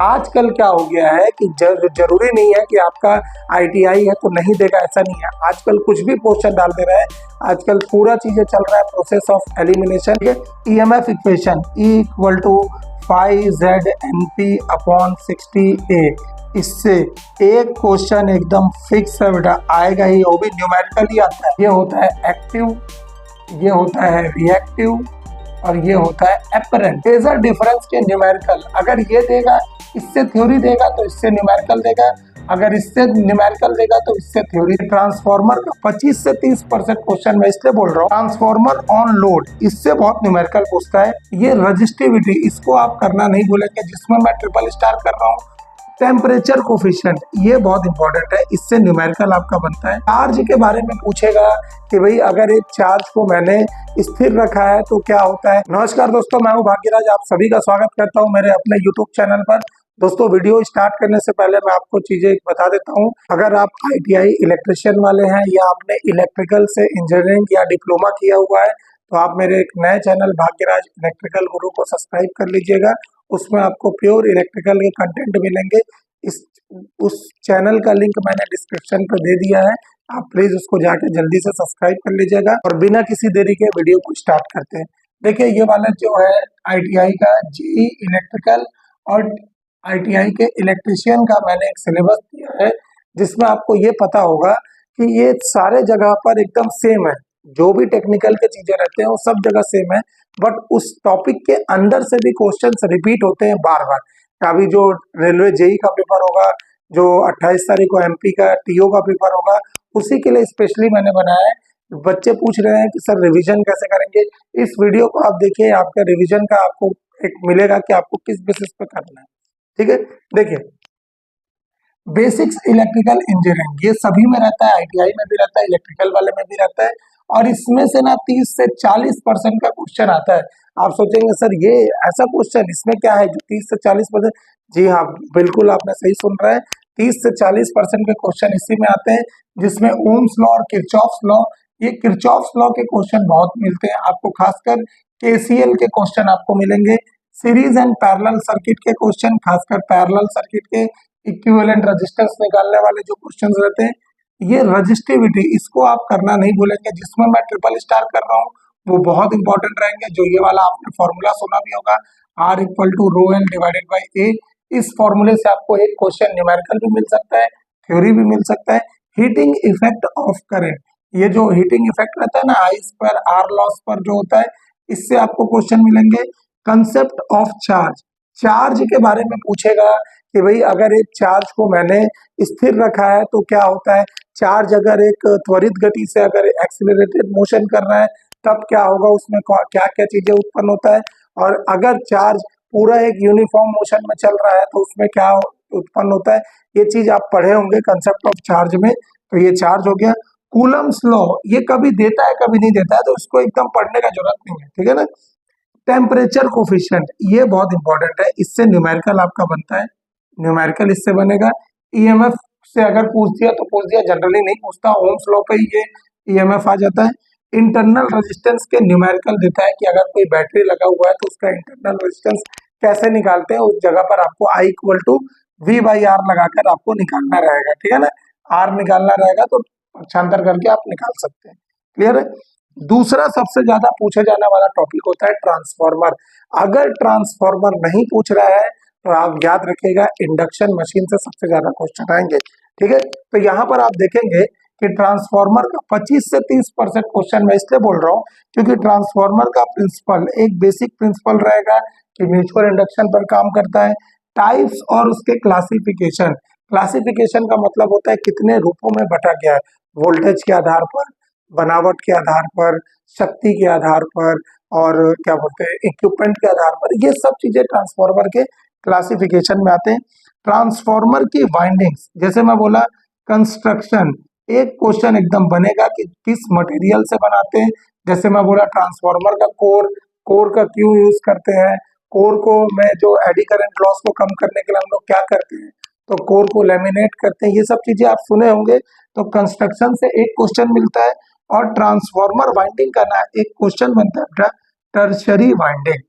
आजकल क्या हो गया है कि जरूरी नहीं है कि आपका आईटीआई है तो नहीं देगा, ऐसा नहीं है। आजकल कुछ भी क्वेश्चन डाल दे रहा है। आजकल पूरा चीजें चल रहा है प्रोसेस ऑफ एलिमिनेशन के। EMF equation E equal to 5ZNP upon 60A। इससे एक क्वेश्चन एकदम फिक्स है बेटा, आएगा ही, वो भी न्यूमेरिकल ही आता है। ये होता है एक्टिव, ये होता है रिएक्टिव और ये होता है एपरेंट। फेजर डिफरेंस के न्यूमेरिकल, अगर ये देगा इससे थ्योरी देगा तो इससे न्यूमेरिकल देगा, अगर इससे न्यूमेरिकल देगा तो इससे थ्योरी। ट्रांसफार्मर का 25 से 30% क्वेश्चन मैं इसलिए बोल रहा हूँ। ट्रांसफार्मर ऑन लोड, इससे बहुत न्यूमेरिकल पूछता है। ये रजिस्टिविटी, इसको आप करना नहीं भूलेंगे, जिसमें मैं ट्रिपल स्टार कर रहा हूँ। टेम्परेचर कोफिशिएंट, ये बहुत इंपॉर्टेंट है, इससे न्यूमेरिकल आपका बनता है। चार्ज के बारे में पूछेगा कि भाई अगर एक चार्ज को मैंने स्थिर रखा है तो क्या होता है। नमस्कार दोस्तों, मैं हूं भाग्यराज, आप सभी का स्वागत करता हूं मेरे अपने यूट्यूब चैनल पर। दोस्तों, वीडियो स्टार्ट करने से पहले मैं आपको चीजें बता देता हूं। अगर आप आईटीआई इलेक्ट्रिशियन वाले हैं या आपने इलेक्ट्रिकल से इंजीनियरिंग या डिप्लोमा किया हुआ है तो आप मेरे एक नए चैनल भाग्यराज इलेक्ट्रिकल गुरु को सब्सक्राइब कर लीजिएगा। उसमें आपको प्योर इलेक्ट्रिकल के कंटेंट मिलेंगे। उस चैनल का लिंक मैंने डिस्क्रिप्शन पर दे दिया है, आप प्लीज उसको जाके जल्दी से सब्सक्राइब कर लीजिएगा। और बिना किसी देरी के वीडियो को स्टार्ट करते हैं। देखिए, ये वाला जो है आईटीआई का जेई इलेक्ट्रिकल और आईटीआई के इलेक्ट्रिशियन का मैंने एक सिलेबस दिया है, जिसमें आपको ये पता होगा कि ये सारे जगह पर एकदम सेम है। जो भी टेक्निकल के चीजें रहते हैं वो सब जगह सेम है, बट उस टॉपिक के अंदर से भी क्वेश्चंस रिपीट होते हैं बार बार। अभी जो रेलवे जेई का पेपर होगा, जो 28 तारीख को एमपी का टीओ का पेपर होगा, उसी के लिए स्पेशली मैंने बनाया है। बच्चे पूछ रहे हैं कि सर रिवीजन कैसे करेंगे। इस वीडियो को आप देखिए, आपका रिवीजन का आपको एक मिलेगा कि आपको किस बेसिस पे करना है। ठीक है, देखिए, बेसिक्स इलेक्ट्रिकल इंजीनियरिंग ये सभी में रहता है, आईटीआई में भी रहता है, इलेक्ट्रिकल वाले में भी रहता है। और इसमें से ना 30 से 40% का क्वेश्चन आता है। आप सोचेंगे सर ये ऐसा क्वेश्चन, इसमें क्या है जो 30 से 40%। जी हाँ, बिल्कुल आपने सही सुन रहे हैं, 30 से 40% के क्वेश्चन इसी में आते हैं, जिसमें ओम्स लॉ और किरचॉफ्स लॉ, ये किरचॉफ्स लॉ के क्वेश्चन बहुत मिलते हैं आपको। खासकर केसीएल के क्वेश्चन आपको मिलेंगे। सीरीज एंड पैरेलल सर्किट के क्वेश्चन, खासकर पैरेलल सर्किट के इक्विवेलेंट रेजिस्टेंस निकालने वाले जो क्वेश्चंस रहते हैं, ये रजिस्टिविटी, इसको आप करना नहीं भूलेंगे, जिसमें मैं ट्रिपल स्टार कर रहा हूँ, वो बहुत इंपॉर्टेंट रहेंगे। जो ये वाला आपने फॉर्मूला सुना भी होगा, R equal to rho L divided by A. इस फॉर्मूले से आपको एक क्वेश्चन न्यूमेरिकल भी मिल सकता है, थ्योरी भी मिल सकता है। हीटिंग इफेक्ट ऑफ करंट, ये जो हीटिंग इफेक्ट रहता है ना, I स्क्वायर R लॉस पर जो होता है, इससे आपको क्वेश्चन मिलेंगे। कंसेप्ट ऑफ चार्ज, चार्ज के बारे में पूछेगा कि भाई अगर एक चार्ज को मैंने स्थिर रखा है तो क्या होता है। चार्ज अगर एक त्वरित गति से अगर एक्सीलरेटेड मोशन कर रहा है तब क्या होगा, उसमें क्या क्या चीजें उत्पन्न होता है। और अगर चार्ज पूरा एक यूनिफॉर्म मोशन में चल रहा है तो उसमें क्या उत्पन्न होता है। ये चीज आप पढ़े होंगे कंसेप्ट ऑफ चार्ज में। तो ये चार्ज हो गया। कूलम्स लॉ, ये कभी देता है कभी नहीं देता है, तो इसको एकदम पढ़ने का जरूरत नहीं है, ठीक है ना। टेम्परेचर कोफिशिएंट, ये बहुत इंपॉर्टेंट है, इससे न्यूमेरिकल आपका बनता है। न्यूमेरिकल इससे बनेगा। ईएमएफ से अगर पूछ दिया तो पूछ दिया, जनरली नहीं पूछता, ओम्स लॉ पे ये ईएमएफ आ जाता है। इंटरनल रेजिस्टेंस के न्यूमेरिकल देता है कि अगर कोई बैटरी लगा हुआ है तो उसका इंटरनल रेजिस्टेंस कैसे निकालते हैं। उस जगह पर आपको I equal to V by R लगाकर आपको निकालना रहेगा, ठीक है ना। R निकालना रहेगा तो पक्षांतर करके आप निकाल सकते हैं। क्लियर है। दूसरा सबसे ज्यादा पूछे जाने वाला टॉपिक होता है ट्रांसफार्मर। अगर ट्रांसफार्मर नहीं पूछ रहा है तो आप याद रखिएगा, इंडक्शन मशीन से सबसे ज्यादा क्वेश्चन आएंगे, ठीक है। तो यहाँ पर आप देखेंगे कि ट्रांसफार्मर का 25 से 30% क्वेश्चन मैं इसलिए बोल रहा हूँ क्योंकि ट्रांसफार्मर का प्रिंसिपल, एक बेसिक प्रिंसिपल रहेगा कि म्यूचुअल इंडक्शन पर काम करता है। टाइप्स और उसके क्लासिफिकेशन, क्लासिफिकेशन का मतलब होता है कितने रूपों में बटा गया है, वोल्टेज के आधार पर, बनावट के आधार पर, शक्ति के आधार पर, और क्या बोलते हैं इक्विपमेंट के आधार पर। ये सब चीजें ट्रांसफार्मर के क्लासिफिकेशन में आते हैं। ट्रांसफार्मर की वाइंडिंग्स, जैसे मैं बोला कंस्ट्रक्शन, एक क्वेश्चन एकदम बनेगा कि किस मटेरियल से बनाते हैं। जैसे मैं बोला ट्रांसफार्मर का कोर, कोर का क्यों यूज करते हैं, कोर को में जो एडी करंट लॉस को कम करने के लिए हम लोग क्या करते हैं, तो कोर को लेमिनेट करते हैं। ये सब चीजें आप सुने होंगे। तो कंस्ट्रक्शन से एक क्वेश्चन मिलता है। और ट्रांसफार्मर वाइंडिंग का ना एक क्वेश्चन बनता है टर्शरी वाइंडिंग,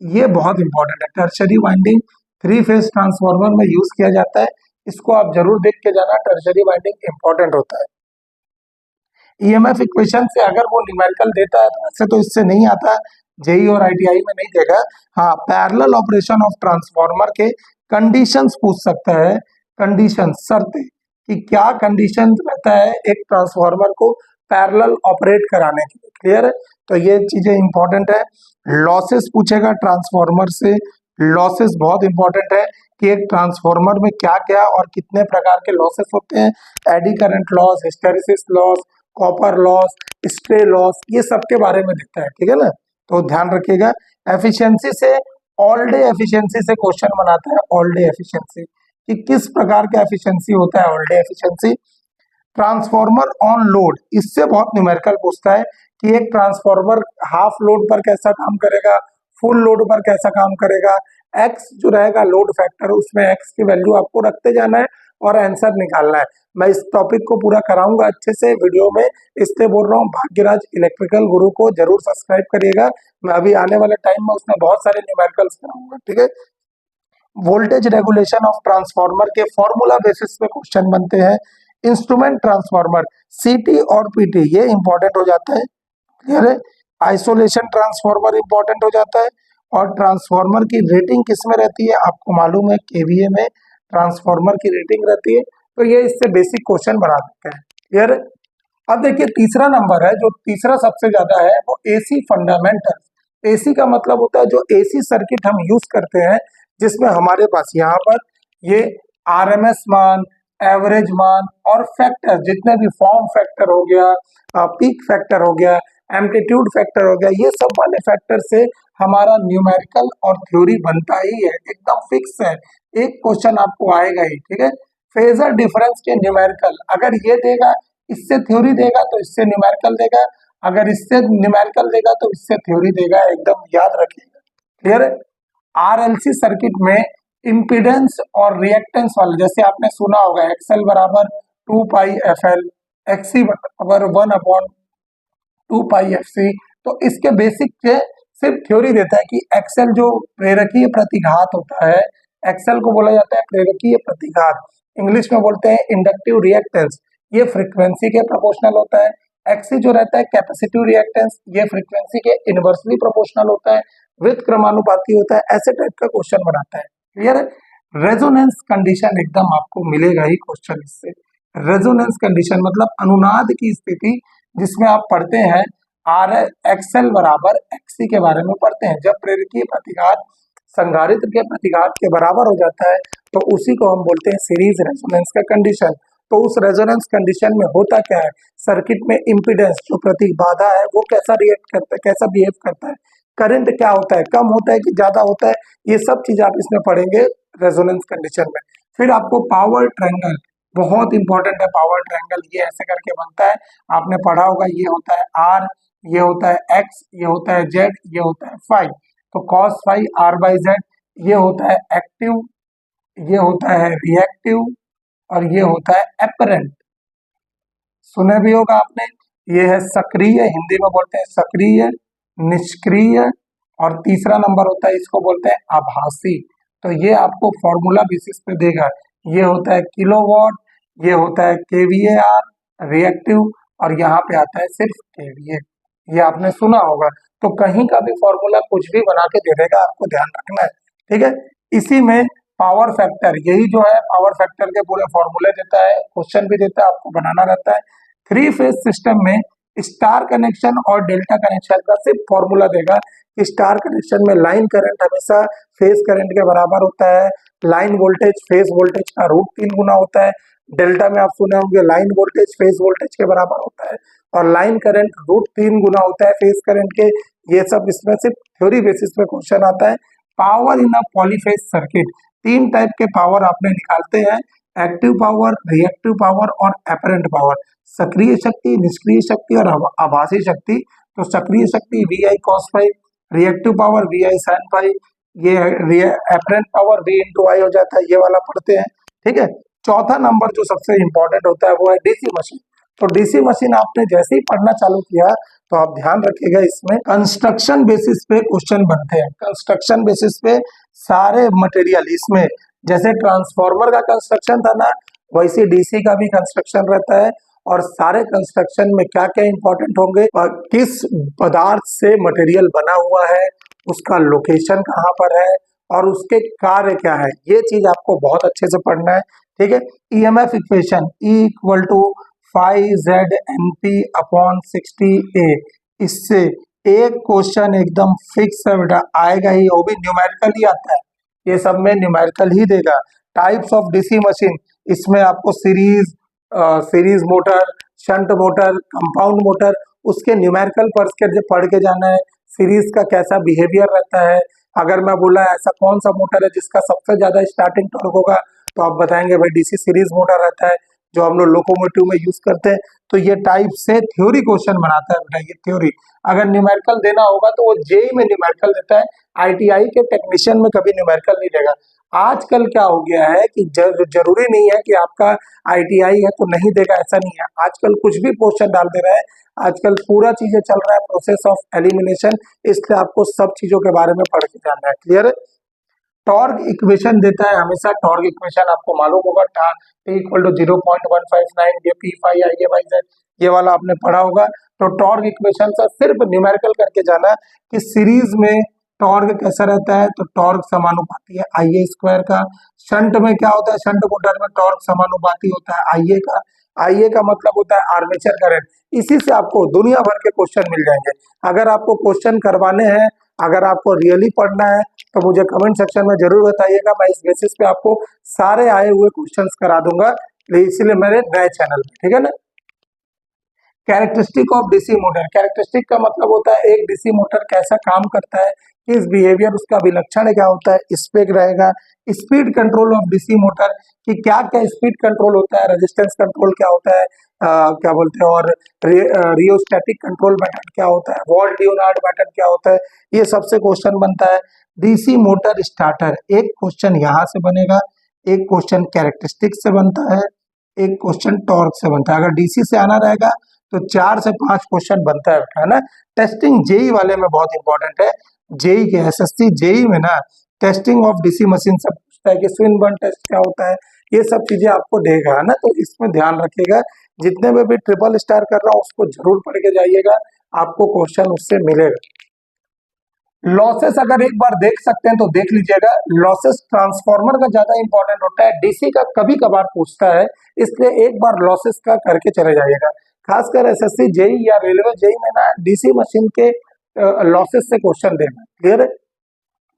ये बहुत इंपॉर्टेंट है। टर्शरी वाइंडिंग 3 फेज ट्रांसफार्मर में यूज किया जाता है। इसको आप जरूर देख के जाना, टर्शियरी वाइंडिंग इंपॉर्टेंट होता है। ईएमएफ इक्वेशन से अगर वो न्यूमेरिकल देता है तो वैसे तो इससे नहीं आता, जेई और आईटीआई में नहीं देगा। हाँ, पैरेलल ऑपरेशन ऑफ ट्रांसफार्मर के कंडीशंस पूछ सकता है, कंडीशन शर्तें कि क्या कंडीशन रहता है एक ट्रांसफार्मर को पैरेलल ऑपरेट कराने के लिए। क्लियर है? तो ये चीजें इंपॉर्टेंट है। लॉसेस पूछेगा ट्रांसफार्मर से, लॉसेस बहुत इंपॉर्टेंट है कि एक ट्रांसफार्मर में क्या क्या और कितने प्रकार के लॉसेस होते हैं। Eddy current loss, hysteresis loss, copper loss, stray loss, ये सब के बारे में दिखता है। ठीक है ना, तो ध्यान रखिएगा। एफिशिएंसी से, ऑल डे एफिशिएंसी से क्वेश्चन बनाता है। ऑल डे एफिशिएंसी कि किस प्रकार का एफिशिएंसी होता है all day efficiency. Transformer on load, इससे बहुत न्यूमेरिकल पूछता है कि एक ट्रांसफार्मर हाफ लोड पर कैसा काम करेगा, फुल लोड पर कैसा काम करेगा। एक्स जो रहेगा लोड फैक्टर, उसमें एक्स की वैल्यू आपको रखते जाना है और आंसर निकालना है। मैं इस टॉपिक को पूरा कराऊंगा अच्छे से वीडियो में, इसलिए बोल रहा हूँ भाग्यराज इलेक्ट्रिकल गुरु को जरूर सब्सक्राइब करिएगा। मैं अभी आने वाले टाइम में उसमें बहुत सारे न्यूमेरिकल्स कराऊंगा। ठीक है। वोल्टेज रेगुलेशन ऑफ ट्रांसफार्मर के फॉर्मूला बेसिस पे क्वेश्चन बनते हैं। इंस्ट्रूमेंट ट्रांसफार्मर, सीटी और पीटी, ये इंपॉर्टेंट हो जाता है। क्लियर है? आइसोलेशन ट्रांसफार्मर इंपॉर्टेंट हो जाता है। और ट्रांसफार्मर की रेटिंग किसमें रहती है, आपको मालूम है केवीए में ट्रांसफार्मर की रेटिंग रहती है। तो ये इससे बेसिक क्वेश्चन बना सकते हैं। क्लियर है? अब देखिए तीसरा नंबर है, जो तीसरा सबसे ज्यादा है वो एसी फंडामेंटल। एसी का मतलब होता है जो एसी सर्किट हम यूज करते हैं, जिसमें हमारे पास यहाँ पर ये आरएमएस मान, एवरेज मान और फैक्टर, जितने भी फॉर्म फैक्टर हो गया, पीक फैक्टर हो गया, एम्पलीट्यूड फैक्टर हो गया, ये सब वाले फैक्टर से हमारा न्यूमेरिकल और थ्योरी बनता ही है, एकदम फिक्स है। एक क्वेश्चन आपको आएगा ही। ठीक है। फेजर डिफरेंस के न्यूमेरिकल, अगर ये देगा इससे थ्योरी देगा तो इससे न्यूमेरिकल देगा, अगर इससे न्यूमेरिकल देगा तो इससे थ्योरी देगा, एकदम याद रखिएगा। क्लियर है? आरएलसी सर्किट में इम्पीडेंस और रिएक्टेंस वाले, जैसे आपने सुना होगा एक्सएल बराबर 2 पाई एफ एल, एक्सी बराबर 1/2 पाई एफ सी। तो इसके बेसिक से सिर्फ थ्योरी देता है कि एक्सएल जो प्रेरकीय प्रतिघात होता है, एक्सएल को बोला जाता है प्रेरकीय प्रतिघात, इंग्लिश में बोलते हैं इंडक्टिव रिएक्टेंस, ये फ्रीक्वेंसी के प्रोपोर्शनल होता है। एक्सी जो रहता है कैपेसिटिव रिएक्टेंस, ये फ्रीक्वेंसी के इनवर्सली प्रोपोर्शनल होता है, विद क्रमानुपाती होता है। ऐसे टाइप का क्वेश्चन बनाता है। क्लियर है? रेजोनेंस कंडीशन एकदम आपको मिलेगा ही क्वेश्चन इससे। रेजोनेंस कंडीशन मतलब अनुनाद की स्थिति, जिसमें आप पढ़ते हैं आर एक्सएल बराबर एक्सी के बारे में पढ़ते हैं। जब प्रेरकीय प्रतिघात संधारित्र के प्रतिघात के बराबर हो जाता है तो उसी को हम बोलते हैं सीरीज रेजोनेंस का कंडीशन। तो उस रेजोनेंस कंडीशन में होता क्या है, सर्किट में इम्पीडेंस जो प्रतिबाधा है वो कैसा रिएक्ट करता है, कैसा बिहेव करता है, करंट क्या होता है, कम होता है कि ज्यादा होता है, ये सब चीज आप इसमें पढ़ेंगे रेजोनेंस कंडीशन में। फिर आपको पावर ट्रायंगल बहुत इंपॉर्टेंट है। पावर ट्रायंगल ये ऐसे करके बनता है, आपने पढ़ा होगा, ये होता है आर, ये होता है एक्स, ये होता है जेड, ये होता है फाइव। तो cos five R by Z, ये होता है एक्टिव, ये होता है रिएक्टिव और ये होता है एपरेंट। सुने भी होगा आपने। ये है सक्रिय, हिंदी में बोलते हैं सक्रिय, निष्क्रिय, और तीसरा नंबर होता है इसको बोलते हैं आभासी। तो ये आपको फॉर्मूला बेसिस पे देगा। ये होता है किलोवाट, ये होता है केवीएआर रिएक्टिव, और यहाँ पे आता है सिर्फ केवीए। ये आपने सुना होगा। तो कहीं का भी फॉर्मूला कुछ भी बना के दे देगा, आपको ध्यान रखना है। ठीक है। इसी में पावर फैक्टर, यही जो है पावर फैक्टर के पूरे फॉर्मूले देता है, क्वेश्चन भी देता है, आपको बनाना रहता है। 3 फेज सिस्टम में स्टार कनेक्शन और डेल्टा कनेक्शन का सिर्फ फॉर्मूला देगा कि स्टार कनेक्शन में लाइन करंट हमेशा फेज करंट के बराबर होता है, लाइन वोल्टेज फेज वोल्टेज का √3 गुना होता है। डेल्टा में आप सुने होंगे लाइन वोल्टेज फेज वोल्टेज के बराबर होता है, और लाइन करंट √3 गुना होता है फेज करंट के। ये सब इसमें सिर्फ थ्योरी बेसिस पे क्वेश्चन आता है। Power in a polyphase circuit, 3 type के पावर आपने निकालते हैं, एक्टिव पावर, रिएक्टिव पावर और एपरेंट पावर। सक्रिय शक्ति, निष्क्रिय शक्ति और आभासी शक्ति। तो सक्रिय शक्ति VI cos five, reactive power VI sin five, ये apparent power V into I हो जाता है, ये वाला पढ़ते हैं। ठीक है। चौथा नंबर जो सबसे इंपॉर्टेंट होता है वो है डीसी मशीन। तो डीसी मशीन आपने जैसे ही पढ़ना चालू किया तो आप ध्यान रखिएगा, इसमें कंस्ट्रक्शन बेसिस पे क्वेश्चन बनते हैं। कंस्ट्रक्शन बेसिस पे सारे मटेरियल इसमें, जैसे ट्रांसफार्मर का कंस्ट्रक्शन था ना, वैसे डीसी का भी कंस्ट्रक्शन रहता है। और सारे कंस्ट्रक्शन में क्या क्या इंपॉर्टेंट होंगे, किस पदार्थ से मटेरियल बना हुआ है, उसका लोकेशन कहाँ पर है, और उसके कार्य क्या है, ये चीज आपको बहुत अच्छे से पढ़ना है। ठीक है। EMF equation E equal to 5ZNP/60A, इससे एक क्वेश्चन एकदम फिक्स है बेटा, आएगा ही, वो भी न्यूमेरिकल ही आता है, ये सब में न्यूमेरिकल ही देगा। टाइप्स ऑफ डीसी मशीन, इसमें आपको series motor, shunt motor, compound motor, उसके न्यूमेरिकल पढ़ के जाना है। सीरीज का कैसा बिहेवियर रहता है, अगर मैं बोला ऐसा कौन सा मोटर है जिसका सबसे ज्यादा स्टार्टिंग टॉर्क होगा, तो आप बताएंगे भाई डीसी सीरीज मोटर रहता है, जो हम लोग लोकोमोटिव में यूज करते हैं। तो ये टाइप से थ्योरी क्वेश्चन बनाता है बेटा, ये थ्योरी। अगर न्यूमेरिकल देना होगा तो वो जेई में न्यूमेरिकल देता है, आईटीआई के टेक्नीशियन में कभी न्यूमेरिकल नहीं देगा। आजकल क्या हो गया है कि जरूरी नहीं है कि आपका आईटीआई है तो नहीं देगा, ऐसा नहीं है। आजकल कुछ भी क्वेश्चन डाल दे रहा है, आजकल पूरा चीजें चल रहा है प्रोसेस ऑफ एलिमिनेशन, इसलिए आपको सब चीजों के बारे में पढ़ के जानना है। क्लियर है। टॉर्क इक्वेशन देता है हमेशा, टॉर्क इक्वेशन आपको मालूम होगा, T इक्वल टू 0.159 ये P5 ये वाला आपने पढ़ा होगा। तो टॉर्क इक्वेशन से सिर्फ न्यूमेरिकल करके जाना कि सीरीज में टॉर्क कैसा रहता है, तो टॉर्क समानुपाती है IA स्क्वायर का। शंट में क्या होता है, शंट मोटर में टॉर्क समानुपाती होता है IA का। IA का मतलब होता है आर्मेचर करंट। इसी से आपको दुनिया भर के क्वेश्चन मिल जाएंगे। अगर आपको क्वेश्चन करवाने हैं, अगर आपको रियली पढ़ना है, तो मुझे कमेंट सेक्शन में जरूर बताइएगा, मैं इस बेसिस पे आपको सारे आए हुए क्वेश्चंस करा दूंगा, इसीलिए मेरे नए चैनल पे। ठीक है ना। Characteristic of DC motor, characteristic का मतलब होता है एक डीसी मोटर कैसा काम करता है, किस बिहेवियर, उसका विलक्षण क्या होता है, स्पेक रहेगा। Speed control of DC motor कि क्या क्या स्पीड कंट्रोल होता है, रेजिस्टेंस कंट्रोल क्या होता है, क्या बोलते हैं, और रियोस्टैटिक कंट्रोल मेथड क्या होता है, वॉल्ट लियोनार्ड मेथड क्या होता है, ये सबसे क्वेश्चन बनता है। डीसी मोटर स्टार्टर, एक क्वेश्चन यहाँ से बनेगा, एक क्वेश्चन कैरेक्टरिस्टिक से बनता है, एक क्वेश्चन टॉर्क से बनता है। अगर डीसी से आना रहेगा तो 4 से 5 क्वेश्चन बनता है ना। टेस्टिंग जेई वाले में बहुत इंपॉर्टेंट है, जेई के एसएससी जेई में ना टेस्टिंग ऑफ डीसी मशीन से पूछता है कि स्विनबर्न टेस्ट क्या होता है, ये सब चीजें आपको देगा, है ना। तो इसमें ध्यान रखिएगा, जितने में भी ट्रिपल स्टार कर रहा हूँ उसको जरूर पढ़ के जाइएगा, आपको क्वेश्चन उससे मिलेगा। लॉसेस अगर एक बार देख सकते हैं तो देख लीजिएगा, लॉसेस ट्रांसफार्मर का ज्यादा इंपॉर्टेंट होता है, डीसी का कभी कभार पूछता है, इसलिए एक बार लॉसेस का करके चले जाइएगा। खासकर एसएससी जेई या रेलवे जेई में ना डीसी मशीन के लॉसेस से क्वेश्चन देना। क्लियर है।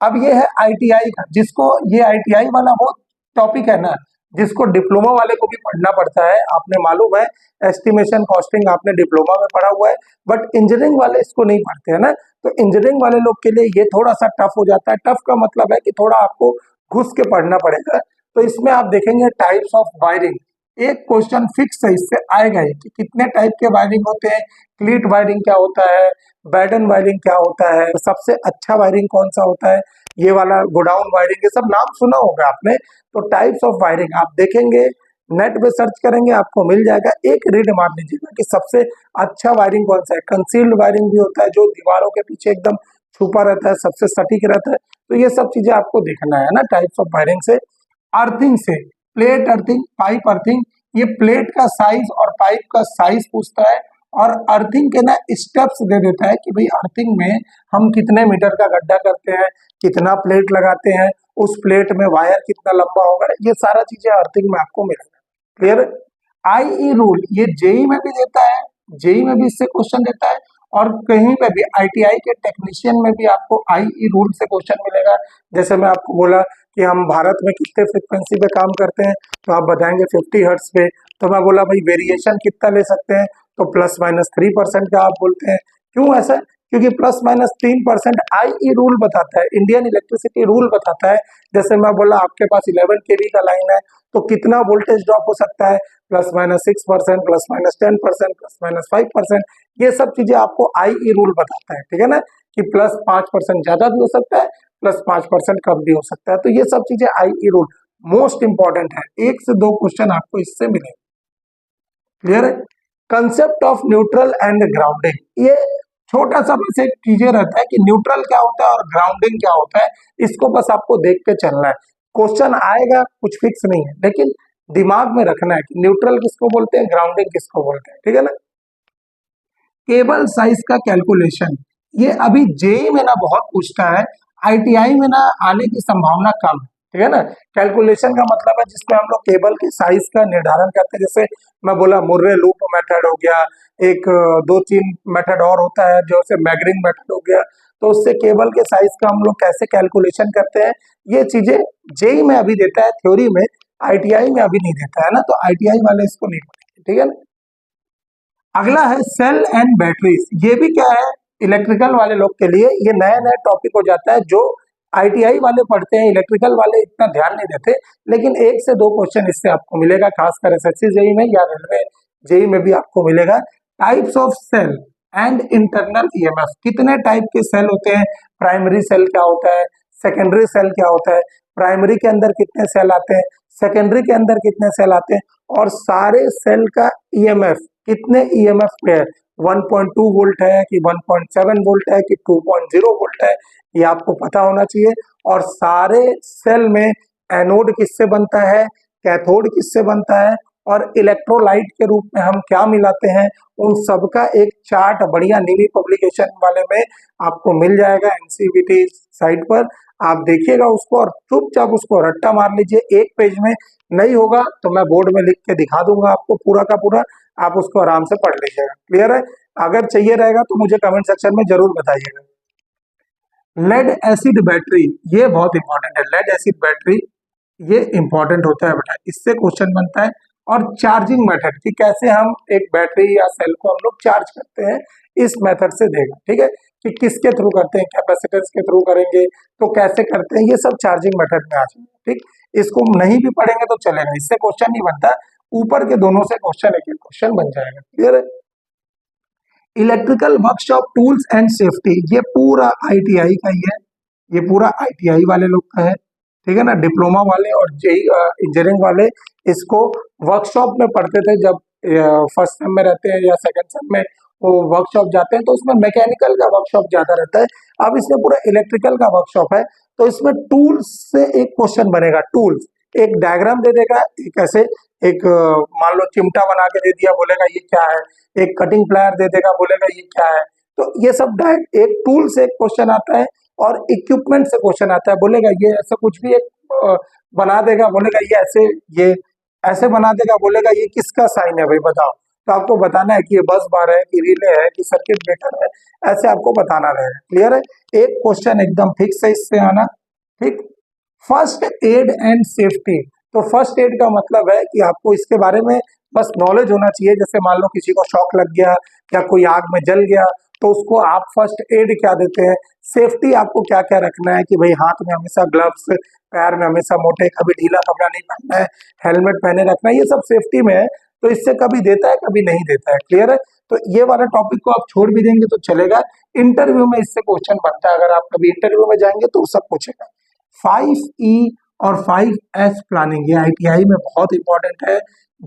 अब ये है आईटीआई का, जिसको ये आईटीआई वाला वो टॉपिक है ना जिसको डिप्लोमा वाले को भी पढ़ना पड़ता है, आपने मालूम है, एस्टिमेशन कॉस्टिंग आपने डिप्लोमा में पढ़ा हुआ है, बट इंजीनियरिंग वाले इसको नहीं पढ़ते हैं ना। तो इंजीनियरिंग वाले लोग के लिए ये थोड़ा सा टफ हो जाता है। टफ का मतलब है कि थोड़ा आपको घुस के पढ़ना पड़ेगा। तो इसमें आप देखेंगे टाइप्स ऑफ वायरिंग, एक क्वेश्चन फिक्स है इससे आएगा ही कि कितने टाइप के वायरिंग होते हैं, क्लीट वायरिंग क्या होता है, बैडन वायरिंग क्या होता है, सबसे अच्छा वायरिंग कौन सा होता है, ये वाला गोडाउन वायरिंग, ये सब नाम सुना होगा आपने। तो टाइप्स ऑफ वायरिंग आप देखेंगे, नेट पे सर्च करेंगे आपको मिल जाएगा, एक रीड मार लीजिएगा कि सबसे अच्छा वायरिंग कौन सा है। कंसील्ड वायरिंग भी होता है जो दीवारों के पीछे एकदम छुपा रहता है, सबसे सटीक रहता है। तो ये सब चीजें आपको देखना है ना टाइप्स ऑफ वायरिंग से। अर्थिंग से, प्लेट अर्थिंग, पाइप अर्थिंग, ये प्लेट का साइज और पाइप का साइज पूछता है, और अर्थिंग के ना स्टेप्स दे देता है कि भाई अर्थिंग में हम कितने मीटर का गड्ढा करते हैं, कितना प्लेट लगाते हैं, उस प्लेट में वायर कितना लंबा होगा, ये सारा चीजें अर्थिंग में आपको मिलेगा। क्लियर। आईई रूल ये जेई में भी देता है, जेई में भी इससे क्वेश्चन देता है, और कहीं पे भी आईटीआई के टेक्नीशियन में भी आपको आईई रूल से क्वेश्चन मिलेगा। जैसे मैं आपको बोला कि हम भारत में कितने फ्रिक्वेंसी पे काम करते हैं, तो आप बताएंगे 50 हर्ट्ज पे, तो मैं बोला भाई वेरिएशन कितना ले सकते हैं, तो ±3% का आप बोलते हैं। क्यों ऐसा, क्योंकि ±3% आईई रूल बताता है, इंडियन इलेक्ट्रिसिटी रूल बताता है। जैसे मैं बोला आपके पास 11 केवी का लाइन है, तो कितना वोल्टेज ड्रॉप हो सकता है, ±6%, ±10%, ±5%, ये सब चीजें आपको आईई रूल बताता है। ठीक है ना, कि +5% ज्यादा भी हो सकता है, +5% कम भी हो सकता है। तो ये सब चीजें आईई रूल मोस्ट इंपॉर्टेंट है, 1 से 2 क्वेश्चन आपको इससे मिलेंगे। क्लियर है। Concept of neutral and grounding, ये छोटा सा बस एक चीजें रहता है कि न्यूट्रल क्या होता है और ग्राउंडिंग क्या होता है, इसको बस आपको देख के चलना है। क्वेश्चन आएगा, कुछ फिक्स नहीं है, लेकिन दिमाग में रखना है कि न्यूट्रल किसको बोलते हैं, ग्राउंडिंग किसको बोलते हैं, ठीक है ना। केबल साइज का कैलकुलेशन, ये अभी जेई में ना बहुत पूछता है, आईटीआई में ना आने की संभावना कम है, ठीक है ना। कैलकुलेशन का मतलब है जिसमें हम लोग केबल के साइज का निर्धारण करते हैं, जैसे मैं बोला मुर्रे लूप मेथड हो गया, एक दो तीन मेथड और होता है जैसे मैगरिन मेथड हो गया, तो उससे केबल के साइज का हम लोग कैसे कैलकुलेशन करते हैं, ये चीजें जेई में अभी देता है थ्योरी में, आईटीआई में अभी नहीं देता है ना, तो आईटीआई वाले इसको नहीं पढ़ेंगे, ठीक है ना। अगला है सेल एंड बैटरीज, ये भी क्या है, इलेक्ट्रिकल वाले लोग के लिए ये नया नया टॉपिक हो जाता है, जो आईटीआई वाले पढ़ते हैं, इलेक्ट्रिकल वाले इतना ध्यान नहीं देते, लेकिन एक से दो क्वेश्चन इससे आपको मिलेगा, खासकर एसएससी जेई में या रेलवे जेई में भी आपको मिलेगा। Types of cell and internal EMF, कितने टाइप के सेल होते हैं, प्राइमरी सेल क्या होता है, सेकेंडरी सेल क्या होता है, प्राइमरी के अंदर कितने सेल आते हैं, सेकेंडरी के अंदर कितने सेल आते हैं, और सारे सेल का ईएमएफ कितने ईएमएफ पे है, 1.2 वोल्ट है कि 1.7 वोल्ट है कि 2.0 वोल्ट है, ये आपको पता होना चाहिए। और सारे सेल में एनोड किससे बनता है, कैथोड किससे बनता है, और इलेक्ट्रोलाइट के रूप में हम क्या मिलाते हैं, उन सबका एक चार्ट बढ़िया नीली पब्लिकेशन वाले में आपको मिल जाएगा एनसीईआरटी साइट पर, आप देखिएगा उसको और चुपचाप उसको रट्टा मार लीजिए, एक पेज में नहीं होगा तो मैं बोर्ड में लिख के दिखा दूंगा आपको पूरा का पूरा, आप उसको आराम से पढ़ लीजिएगा, क्लियर है। अगर चाहिए रहेगा तो मुझे कमेंट सेक्शन में जरूर बताइएगा। लेड एसिड बैटरी, ये बहुत इंपॉर्टेंट है, लेड एसिड बैटरी ये इंपॉर्टेंट होता है बेटा, इससे क्वेश्चन बनता है। और चार्जिंग मेथड, कि कैसे हम एक बैटरी या सेल को हम लोग चार्ज करते हैं, इस मेथड से देगा, ठीक है, कि किसके थ्रू करते हैं, कैपेसिटेंस के थ्रू करेंगे तो कैसे करते हैं, ये सब चार्जिंग मेथड में आ जाएगा, ठीक। इसको नहीं भी पढ़ेंगे तो चलेगा, इससे क्वेश्चन नहीं बनता, ऊपर के दोनों से क्वेश्चन एक एक क्वेश्चन बन जाएगा, क्लियर है। Electrical workshop tools and safety, ये पूरा आईटीआई का ही है, ये पूरा आईटीआई वाले लोग का है, ठीक है ना। डिप्लोमा वाले और जेई इंजीनियरिंग वाले इसको वर्कशॉप में पढ़ते थे, जब फर्स्ट सेम में रहते हैं या सेकंड सेम में वो वर्कशॉप जाते हैं, तो उसमें मैकेनिकल का वर्कशॉप ज्यादा रहता है, अब इसमें पूरा इलेक्ट्रिकल का वर्कशॉप है, तो इसमें टूल्स से एक क्वेश्चन बनेगा, टूल्स एक डायग्राम दे देगा, एक ऐसे एक मान लो चिमटा बना के दे दिया, बोलेगा ये क्या है, एक कटिंग प्लायर दे देगा, बोलेगा ये क्या है, तो ये सब एक टूल से एक क्वेश्चन आता है, और इक्विपमेंट से क्वेश्चन आता है, बोलेगा ये ऐसा कुछ भी एक बना देगा, बोलेगा ये ऐसे बना देगा, बोलेगा ये किसका साइन है भाई बताओ, तो आपको बताना है कि ये बस बार है कि रिले है कि सर्किट ब्रेकर है, ऐसे आपको बताना रहेगा, क्लियर है। एक क्वेश्चन एकदम फिक्स है इससे आना, ठीक। फर्स्ट एड एंड सेफ्टी, तो फर्स्ट एड का मतलब है कि आपको इसके बारे में बस नॉलेज होना चाहिए, जैसे मान लो किसी को शॉक लग गया या कोई आग में जल गया, तो उसको आप फर्स्ट एड क्या देते हैं, सेफ्टी आपको क्या क्या रखना है, कि भाई हाथ में हमेशा ग्लव्स, पैर में हमेशा मोटे, कभी ढीला कपड़ा नहीं पहनना है, हेलमेट पहने रखना है, ये सब सेफ्टी में है, तो इससे कभी देता है कभी नहीं देता है, क्लियर है। तो ये वाला टॉपिक को आप छोड़ भी देंगे तो चलेगा, इंटरव्यू में इससे क्वेश्चन बनता है, अगर आप कभी इंटरव्यू में जाएंगे तो सब पूछेगा। 5E और 5S प्लानिंग, ये आईटीआई में बहुत इंपॉर्टेंट है,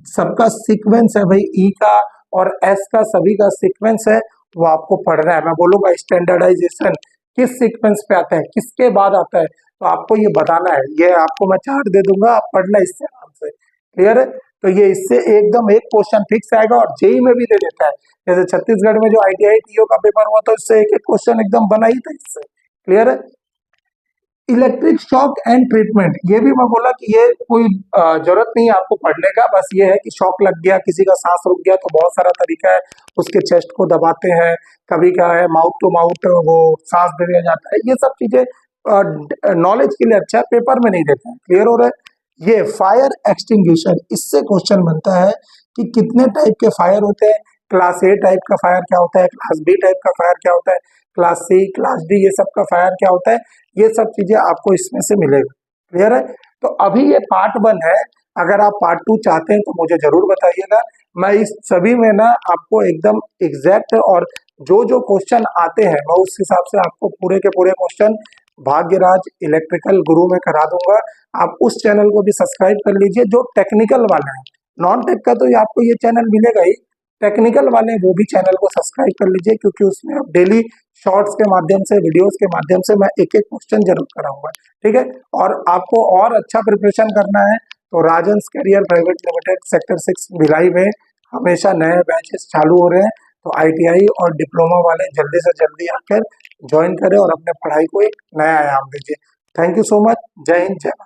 सबका सीक्वेंस है भाई, ई का और एस का सभी का सीक्वेंस है, वो आपको पढ़ना है। मैं बोलूंगा स्टैंडर्डाइजेशन किस सीक्वेंस पे आता है, किसके बाद आता है, तो आपको ये बताना है, ये आपको मैं चार्ट दे दूंगा, आप पढ़ना इससे आराम से, क्लियर है। तो ये इससे एकदम एक क्वेश्चन फिक्स आएगा, और जेई में भी दे देता है, जैसे छत्तीसगढ़ में जो आईटीआई टीओ का पेपर हुआ, तो इससे एक एक क्वेश्चन एकदम बना ही था इससे, क्लियर है। इलेक्ट्रिक शॉक एंड ट्रीटमेंट, ये भी मैं बोला कि ये कोई जरूरत नहीं है आपको पढ़ने का, बस ये है कि शॉक लग गया, किसी का सांस रुक गया, तो बहुत सारा तरीका है, उसके चेस्ट को दबाते हैं, कभी क्या है माउथ टू माउथ वो सांस दे दिया जाता है, ये सब चीजें नॉलेज के लिए अच्छा है, पेपर में नहीं देते हैं, क्लियर हो रहा है। ये फायर एक्सटिंग्विशर, इससे क्वेश्चन बनता है कि कितने टाइप के फायर होते हैं, क्लास ए टाइप का फायर क्या होता है, क्लास बी टाइप का फायर क्या होता है, क्लास सी क्लास डी ये सब का फायर क्या होता है, ये सब चीजें आपको इसमें से मिलेगा, क्लियर है। तो अभी ये पार्ट 1 है, अगर आप पार्ट 2 चाहते हैं तो मुझे जरूर बताइएगा, मैं इस सभी में ना आपको एकदम एग्जैक्ट और जो जो क्वेश्चन आते हैं मैं उस हिसाब से आपको पूरे के पूरे क्वेश्चन भाग्यराज इलेक्ट्रिकल गुरु में करा दूंगा। आप उस चैनल को भी सब्सक्राइब कर लीजिए जो टेक्निकल वाला है, नॉन टेक का तो आपको ये चैनल मिलेगा ही, टेक्निकल वाले वो भी चैनल को सब्सक्राइब कर लीजिए, क्योंकि उसमें अब डेली शॉर्ट्स के माध्यम से, वीडियोस के माध्यम से मैं एक एक क्वेश्चन जरूर कराऊंगा। ठीक है, और आपको और अच्छा प्रिपरेशन करना है तो Rajan's career private limited sector 6 Bhilai में हमेशा नए बैचेस चालू हो रहे हैं। तो आईटीआई और डिप्लोमा वाले जल्दी से जल्दी आकर ज्वाइन करें और अपने पढ़ाई को एक नया आयाम दीजिए। Thank you so much. जय हिंद, जय भारत।